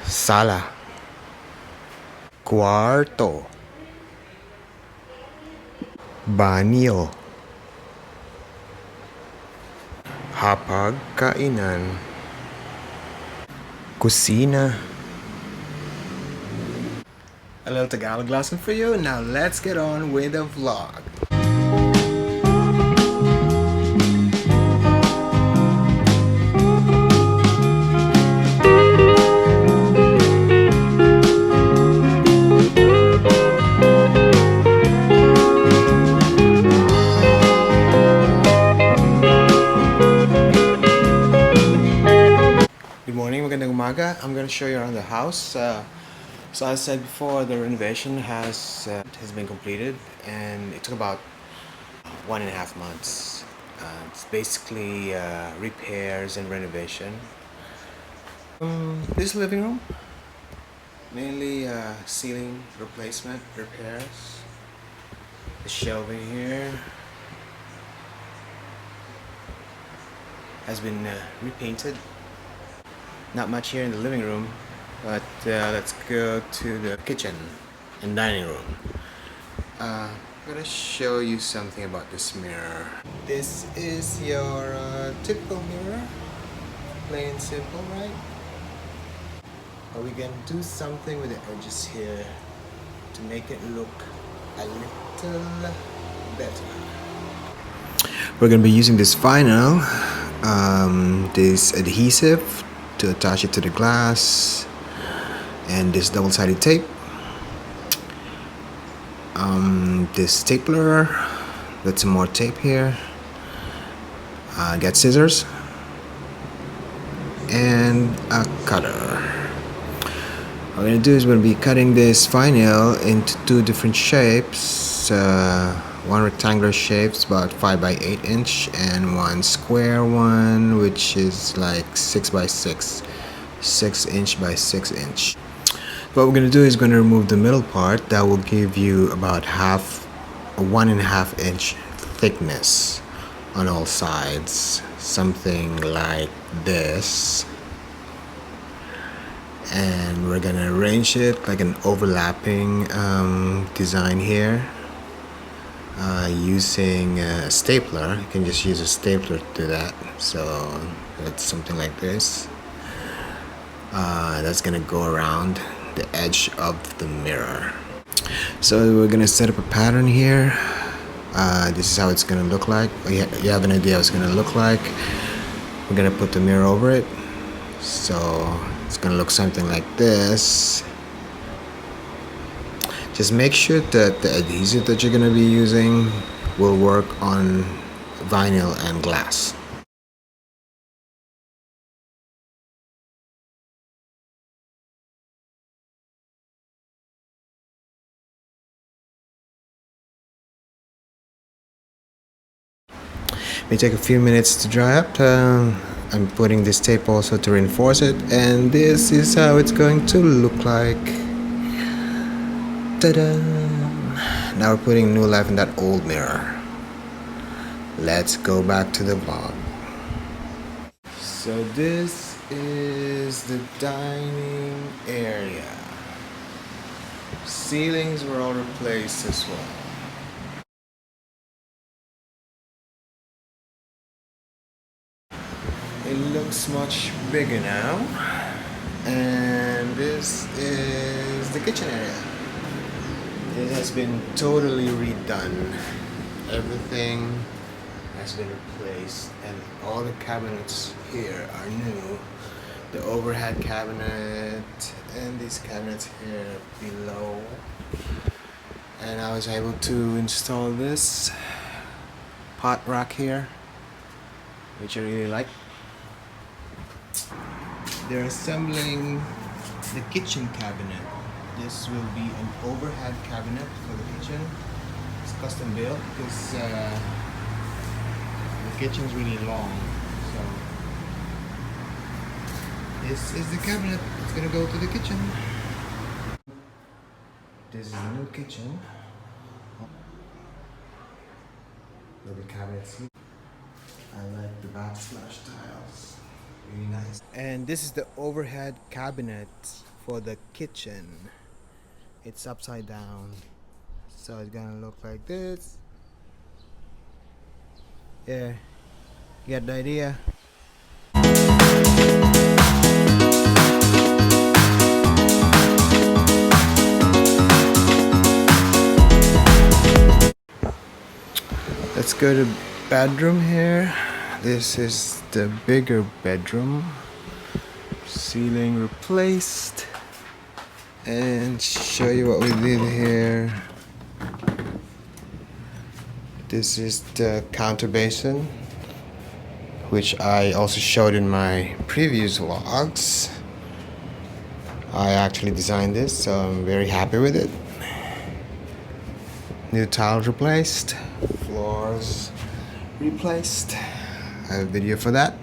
Sala, Kwarto, Banyo, Hapagkainan, Kusina. A little Tagalog lesson for you. Now let's get on with the vlog. Good morning, magandang umaga. I'm gonna show you around the house. So as I said before, the renovation has been completed, and it took about 1.5 months. It's basically repairs and renovation. This living room, mainly ceiling replacement repairs. The shelving here has been repainted. Not much here in the living room, but let's go to the kitchen and dining room. I'm gonna show you something about this mirror. This is your typical mirror, plain simple, right? But we can do something with the edges here to make it look a little better. We're gonna be using this vinyl, this adhesive to attach it to the glass, and this double-sided tape, this stapler, got some more tape here, got scissors and a cutter. What we're gonna do is we're gonna be cutting this vinyl into two different shapes. One rectangular shape is about 5 by 8 inch, and one square one which is like 6 by 6 inch by 6 inch. What we're gonna do is gonna remove the middle part. That will give you about 1.5 inch thickness on all sides, something like this. And we're gonna arrange it like an overlapping design here. Using a stapler. You can just use a stapler to do that. So that's something like this. That's gonna go around the edge of the mirror. So we're gonna set up a pattern here. This is how it's gonna look like. You have an idea how it's gonna look like. We're gonna put the mirror over it. So it's gonna look something like this. Just make sure that the adhesive that you're gonna be using will work on vinyl and glass. It may take a few minutes to dry up. I'm putting this tape also to reinforce it, and this is how it's going to look like. Ta-da! Now we're putting new life in that old mirror. Let's go back to the vlog. So this is the dining area. Ceilings were all replaced as well. It looks much bigger now. And this is the kitchen area. It has been totally redone. Everything has been replaced, and all the cabinets here are new. The overhead cabinet and these cabinets here below. And I was able to install this pot rack here, which I really like. They're assembling the kitchen cabinet. This will be an overhead cabinet for the kitchen. It's custom built because the kitchen's really long. So this is the cabinet. It's gonna go to the kitchen. This is the new kitchen. Little cabinets. I like the backsplash tiles. Really nice. And this is the overhead cabinet for the kitchen. It's upside down, so it's gonna look like this. Yeah, you get the idea. Let's go to bedroom here. This is the bigger bedroom. Ceiling replaced. And show you what we did here. This is the counter basin, which I also showed in my previous vlogs. I actually designed this, so I'm very happy with it. New tiles replaced, floors replaced. I have a video for that.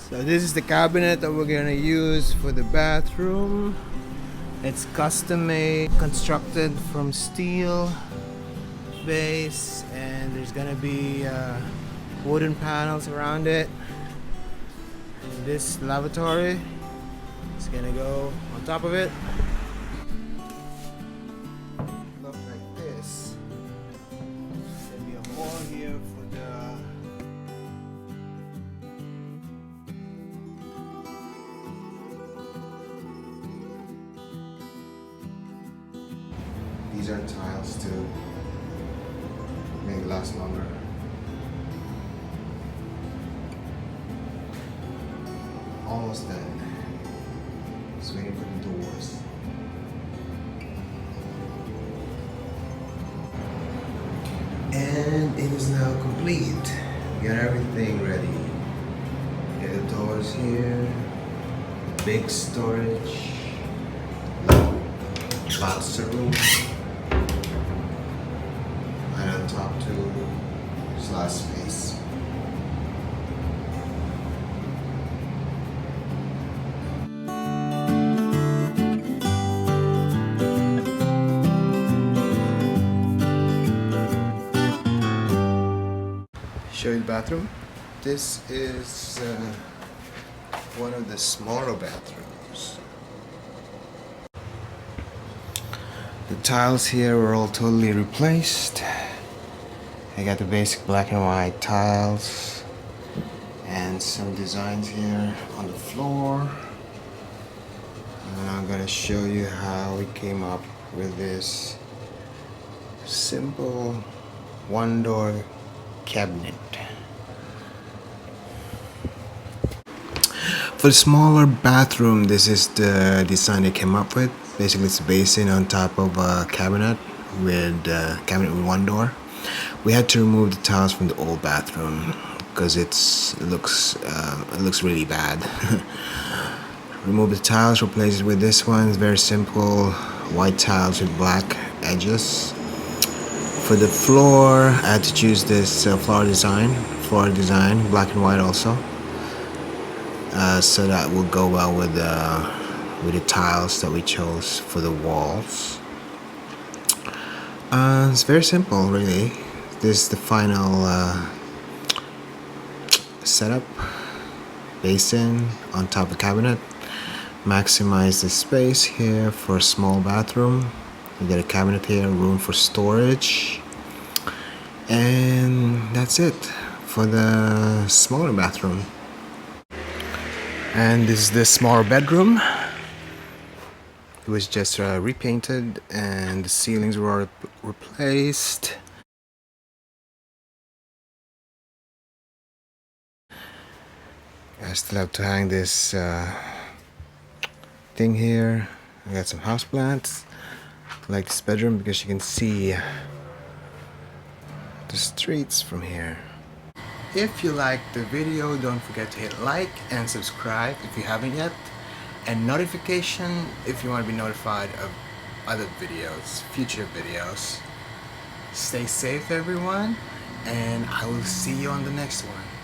So this is the cabinet that we're gonna use for the bathroom. It's custom made, constructed from steel base, and there's gonna be wooden panels around it. And this lavatory is gonna go on top of it. Look like this. There's gonna be a hole here for the These are tiles to make it last longer. Almost done. Just waiting for the doors. And it is now complete. We got everything ready. Get the doors here. Big storage. Lots of room. And on top too, there's lots of space. Show you the bathroom. This is one of the smaller bathrooms. The tiles here were all totally replaced. I got the basic black and white tiles and some designs here on the floor. And I'm gonna show you how we came up with this simple one-door cabinet. For the smaller bathroom, this is the design they came up with. Basically, it's a basin on top of a cabinet with one door. We had to remove the tiles from the old bathroom because it looks really bad. Remove the tiles, replace it with this one. It's very simple, white tiles with black edges. For the floor, I had to choose this floor design, black and white also. So that will go well with the tiles that we chose for the walls. It's very simple, really. This is the final setup. Basin on top of the cabinet. Maximize the space here for a small bathroom. We got a cabinet here, room for storage. And that's it for the smaller bathroom. And this is the smaller bedroom. It was just repainted and the ceilings were replaced. I still have to hang this thing here. I got some houseplants. I like this bedroom because you can see the streets from here. If you like the video, don't forget to hit like and subscribe if you haven't yet, and notification if you want to be notified of other videos, future videos. Stay safe everyone, and I will see you on the next one.